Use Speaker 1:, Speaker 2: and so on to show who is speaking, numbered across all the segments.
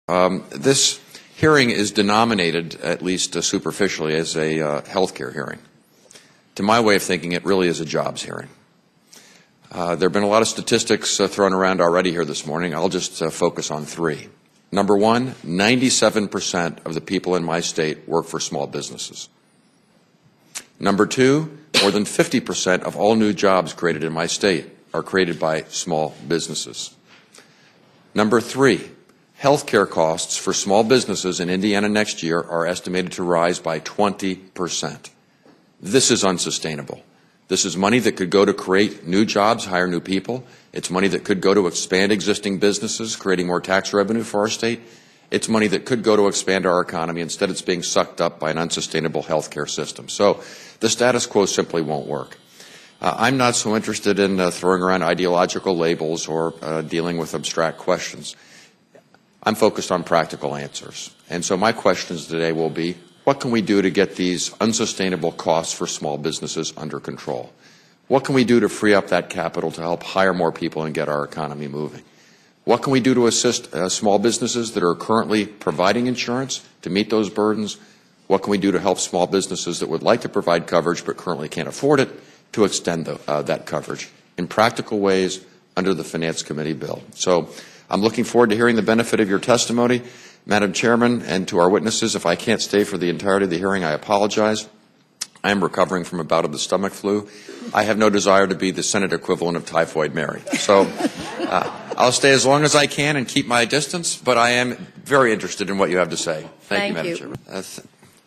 Speaker 1: This hearing is denominated, at least superficially, as a health care hearing. To my way of thinking, it really is a jobs hearing. There have been a lot of statistics thrown around already here this morning. I'll just focus on three. Number one, 97% of the people in my state work for small businesses. Number two, more than 50% of all new jobs created in my state are created by small businesses. Number three, health care costs for small businesses in Indiana next year are estimated to rise by 20%. This is unsustainable. This is money that could go to create new jobs, hire new people. It's money that could go to expand existing businesses, creating more tax revenue for our state. It's money that could go to expand our economy. Instead, it's being sucked up by an unsustainable health care system. So the status quo simply won't work. I'm not so interested in throwing around ideological labels or dealing with abstract questions. I'm focused on practical answers. And so my questions today will be, what can we do to get these unsustainable costs for small businesses under control? What can we do to free up that capital to help hire more people and get our economy moving? What can we do to assist small businesses that are currently providing insurance to meet those burdens? What can we do to help small businesses that would like to provide coverage but currently can't afford it to extend that coverage in practical ways under the Finance Committee bill? So I'm looking forward to hearing the benefit of your testimony. Madam Chairman, and to our witnesses, if I can't stay for the entirety of the hearing, I apologize. I am recovering from a bout of the stomach flu. I have no desire to be the Senate equivalent of Typhoid Mary. So I'll stay as long as I can and keep my distance, but I am very interested in what you have to say. Thank you, Madam Chairman.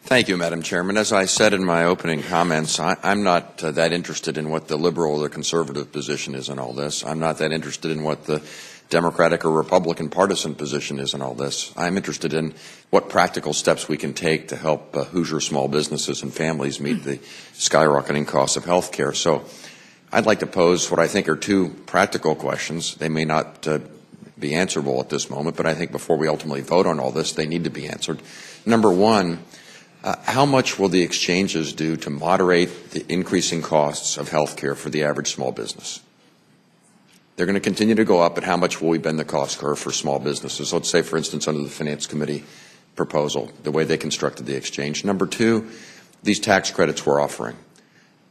Speaker 1: Thank you, Madam Chairman. As I said in my opening comments, I'm not that interested in what the liberal or the conservative position is in all this. I'm not that interested in what the Democratic or Republican partisan position is in all this. I'm interested in what practical steps we can take to help Hoosier small businesses and families meet the skyrocketing costs of health care. So I'd like to pose what I think are two practical questions. They may not be answerable at this moment, but I think before we ultimately vote on all this, they need to be answered. Number one, how much will the exchanges do to moderate the increasing costs of health care for the average small business? They're going to continue to go up, but how much will we bend the cost curve for small businesses? Let's say, for instance, under the Finance Committee proposal, the way they constructed the exchange. Number two, these tax credits we're offering.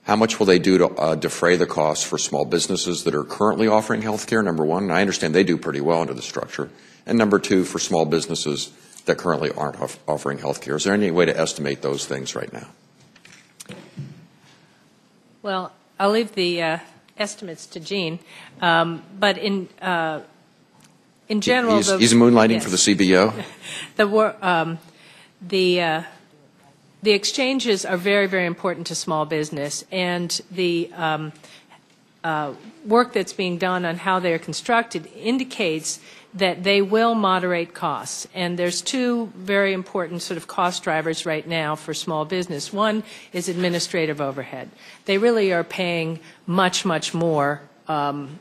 Speaker 1: How much will they do to defray the costs for small businesses that are currently offering health care, number one? And I understand they do pretty well under the structure. And number two, for small businesses that currently aren't offering health care. Is there any way to estimate those things right now?
Speaker 2: Well, I'll leave the estimates to Gene, but in general,
Speaker 1: he's moonlighting
Speaker 2: yes,
Speaker 1: for the CBO.
Speaker 2: The exchanges are very, very important to small business, and the work that's being done on how they're constructed indicates that they will moderate costs. And there's two very important sort of cost drivers right now for small business. One is administrative overhead. They really are paying much, much more than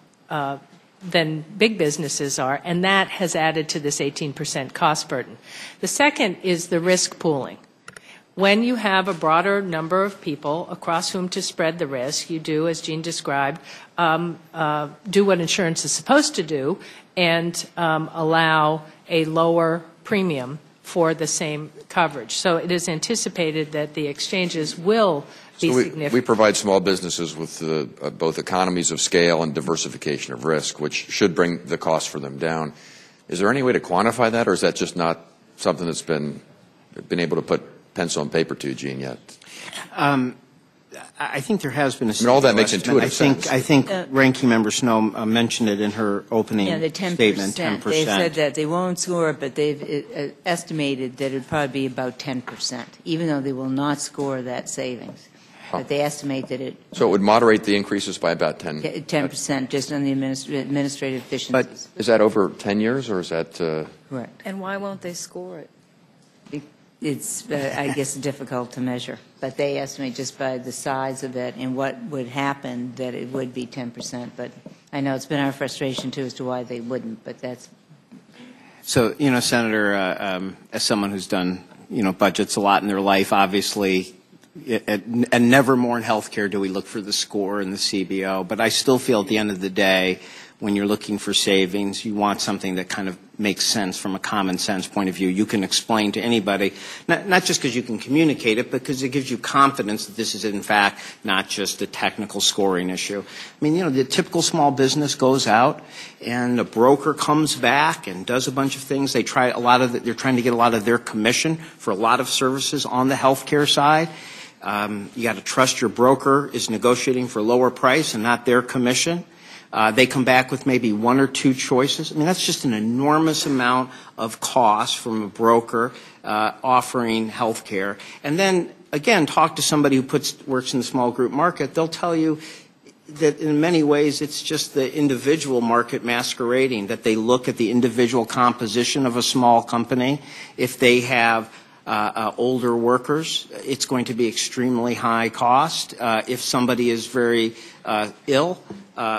Speaker 2: big businesses are, and that has added to this 18% cost burden. The second is the risk pooling. When you have a broader number of people across whom to spread the risk, you do, as Gene described, do what insurance is supposed to do and allow a lower premium for the same coverage. So it is anticipated that the exchanges will be significant.
Speaker 1: We provide small businesses with both economies of scale and diversification of risk, which should bring the cost for them down. Is there any way to quantify that, or is that just not something that's been able to put pencil and paper to, Gene, yet?
Speaker 3: I think there has been a
Speaker 1: all that makes intuitive sense.
Speaker 3: I think Ranking Member Snow mentioned it in her opening statement, 10%.
Speaker 4: They've said that they won't score it, but they've estimated that it would probably be about 10%, even though they will not score that savings. But they estimate that it...
Speaker 1: So it would moderate the increases by about
Speaker 4: 10% just on the administrative efficiencies.
Speaker 1: But is that over 10 years, or is that...
Speaker 4: Correct.
Speaker 5: And why won't they score it?
Speaker 4: It's, I guess, difficult to measure. But they estimate just by the size of it and what would happen that it would be 10%. But I know it's been our frustration, too, as to why they wouldn't. But that's...
Speaker 3: So, you know, Senator, as someone who's done, budgets a lot in their life, obviously, and never more in health care do we look for the score in the CBO. But I still feel at the end of the day, when you're looking for savings, you want something that kind of makes sense from a common sense point of view. You can explain to anybody, not just because you can communicate it, but because it gives you confidence that this is in fact not just a technical scoring issue. I mean, the typical small business goes out and a broker comes back and does a bunch of things. They're trying to get a lot of their commission for a lot of services on the healthcare side. You got to trust your broker is negotiating for a lower price and not their commission. They come back with maybe one or two choices. I mean, that's just an enormous amount of cost from a broker offering health care. And then, again, talk to somebody who works in the small group market. They'll tell you that in many ways it's just the individual market masquerading, that they look at the individual composition of a small company. If they have older workers, it's going to be extremely high cost. If somebody is very ill,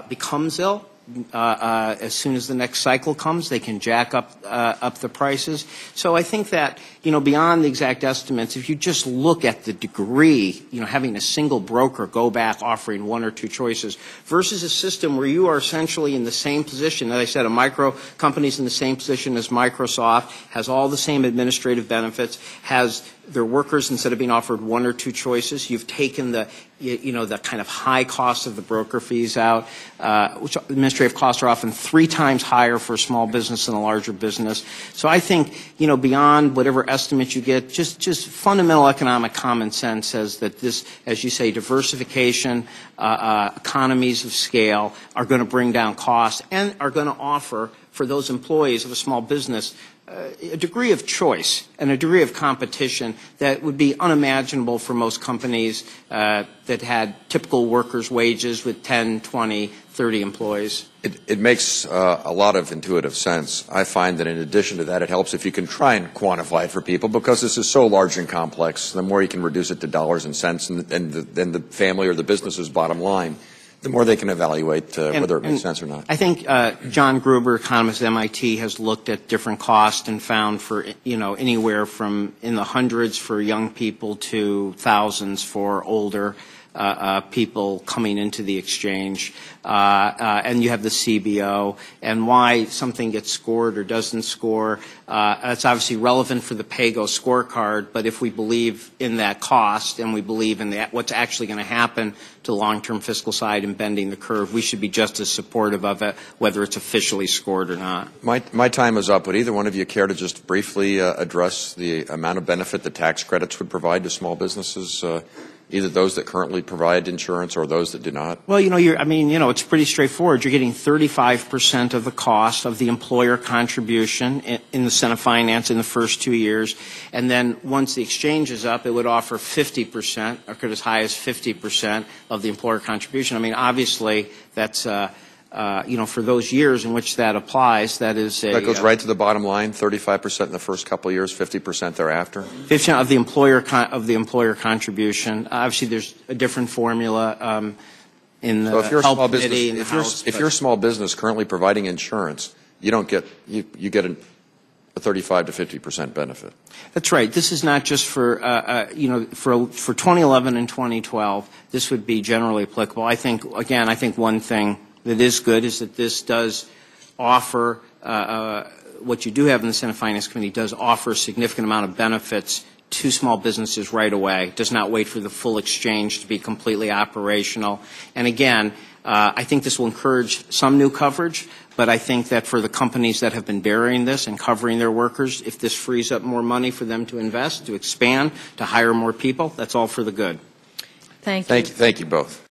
Speaker 3: becomes ill, as soon as the next cycle comes, they can jack up the prices. So I think that, beyond the exact estimates, if you just look at the degree, having a single broker go back offering one or two choices versus a system where you are essentially in the same position. As I said, a micro company's in the same position as Microsoft, has all the same administrative benefits, has their workers, instead of being offered one or two choices, you've taken the kind of high cost of the broker fees out, which administrative costs are often 3 times higher for a small business than a larger business. So I think, beyond whatever estimates you get, just fundamental economic common sense says that this, as you say, diversification, economies of scale are going to bring down costs and are going to offer for those employees of a small business a degree of choice and a degree of competition that would be unimaginable for most companies that had typical workers' wages with 10, 20, 30 employees.
Speaker 1: It makes a lot of intuitive sense. I find that in addition to that, it helps if you can try and quantify it for people, because this is so large and complex. The more you can reduce it to dollars and cents and the family or the business's bottom line, the more they can evaluate whether it makes sense or not.
Speaker 3: I think John Gruber, economist at MIT, has looked at different costs and found for, anywhere from in the hundreds for young people to thousands for older people coming into the exchange. And you have the CBO, and why something gets scored or doesn't score. That's obviously relevant for the PAYGO scorecard, but if we believe in that cost and we believe in what's actually going to happen to the long-term fiscal side and bending the curve, we should be just as supportive of it, whether it's officially scored or not.
Speaker 1: My time is up. Would either one of you care to just briefly address the amount of benefit the tax credits would provide to small businesses? Either those that currently provide insurance or those that do not?
Speaker 3: Well, it's pretty straightforward. You're getting 35% of the cost of the employer contribution in the Senate Finance in the first 2 years. And then once the exchange is up, it would offer 50%, or could as high as 50% of the employer contribution. I mean, obviously, that's for those years in which that applies, that goes
Speaker 1: right to the bottom line. 35% in the first couple of years, 50% thereafter.
Speaker 3: 50% of the employer contribution. Obviously, there's a different formula in the Health Committee.
Speaker 1: If you're a small business currently providing insurance, you get a 35 to 50% benefit.
Speaker 3: That's right. This is not just for for 2011 and 2012. This would be generally applicable. I think one thing that is good is that this does offer what you do have in the Senate Finance Committee does offer a significant amount of benefits to small businesses right away. Does not wait for the full exchange to be completely operational. And again, I think this will encourage some new coverage, but I think that for the companies that have been bearing this and covering their workers, if this frees up more money for them to invest, to expand, to hire more people, that's all for the good.
Speaker 2: Thank you.
Speaker 1: Thank you both.